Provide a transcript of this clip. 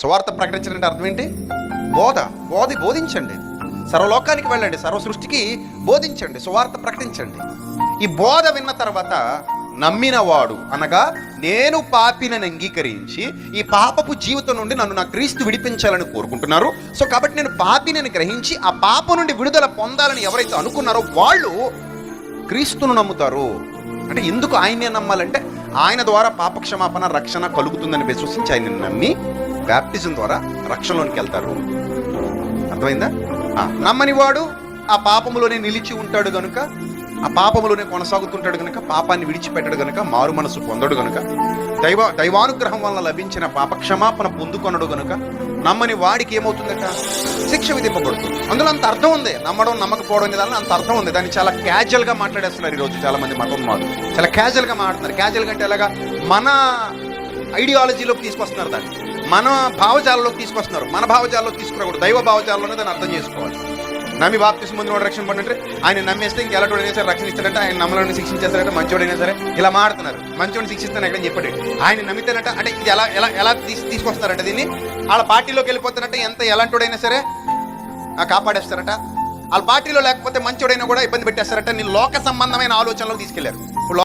సువార్త ప్రకటించడం అంటే అర్థం ఏంటి? బోధించండి. సర్వలోకానికి వెళ్ళండి, సర్వ సృష్టికి బోధించండి, సువార్త ప్రకటించండి. ఈ బోధ విన్న తర్వాత నమ్మినవాడు, అనగా నేను పాపినని అంగీకరించి ఈ పాపపు జీవితం నుండి నన్ను నా క్రీస్తు విడిపించాలని కోరుకుంటున్నారు. సో కాబట్టి నేను పాపినని గ్రహించి ఆ పాప నుండి విడుదల పొందాలని ఎవరైతే అనుకున్నారో వాళ్ళు క్రీస్తును నమ్ముతారు. అంటే ఎందుకు ఆయన్నే నమ్మాలంటే ఆయన ద్వారా పాపక్షమాపణ, రక్షణ కలుగుతుందని విశ్వసించి ఆయన్ని నమ్మి బ్యాప్టిజం ద్వారా రక్షణలోనికి వెళ్తారు. అర్థమైందా? నమ్మని వాడు ఆ పాపములోనే నిలిచి ఉంటాడు గనుక, ఆ పాపములోనే కొనసాగుతుంటాడు గనుక, పాపాన్ని విడిచిపెట్టడు గనుక, మారు మనసు పొందడు గనుక, దైవానుగ్రహం వలన లభించిన పాపక్షమాపణ పొందుకొనడు గనుక నమ్మని వాడికి ఏమవుతుందట? శిక్ష విధింపబడుతుంది. అందులో అంత అర్థం ఉంది. నమ్మడం నమ్మకపోవడం అనే దానిలో అంత అర్థం ఉంది. దాన్ని చాలా క్యాజువల్గా మాట్లాడేస్తున్నారు ఈరోజు చాలా మంది మతోన్మాదులు. చాలా క్యాజువల్గా మాట్లాడుతున్నారు. క్యాజువల్గా అంటే ఎలాగా? మన ఐడియాలజీలోకి తీసుకొస్తున్నారు, దాన్ని మన భావజాలంలోకి తీసుకొస్తున్నారు. మన భావజాలంలోకి తీసుకురాకూడదు, దైవ భావజాలంలోనే దాన్ని అర్థం చేసుకోవాలి. నమ్మి బాప్తిస్మం పొందినవాడు రక్షణ పడినట్టే ఆయన నమ్మేస్తే ఇంకెలాంటి సరే రక్షణ ఇస్తాడంటే, ఆయన నమ్మలని శిక్షించేస్తారంటే, మంచోడైనా సరే ఇలా మాడుతున్నారు. మంచోడిని శిక్షిస్తాను ఎక్కడ చెప్పాడు. ఆయన నమ్మితేనట అంటే ఇది ఎలా తీసుకొస్తారంట దీన్ని. వాళ్ళ పార్టీలోకి వెళ్ళిపోతారంటే ఎలాంటోడైనా సరే కాపాడేస్తారట. వాళ్ళ పార్టీలో లేకపోతే మంచోడైనా కూడా ఇబ్బంది పెట్టేస్తారట. నేను లోక సంబంధమైన ఆలోచనలోకి తీసుకెళ్లారు.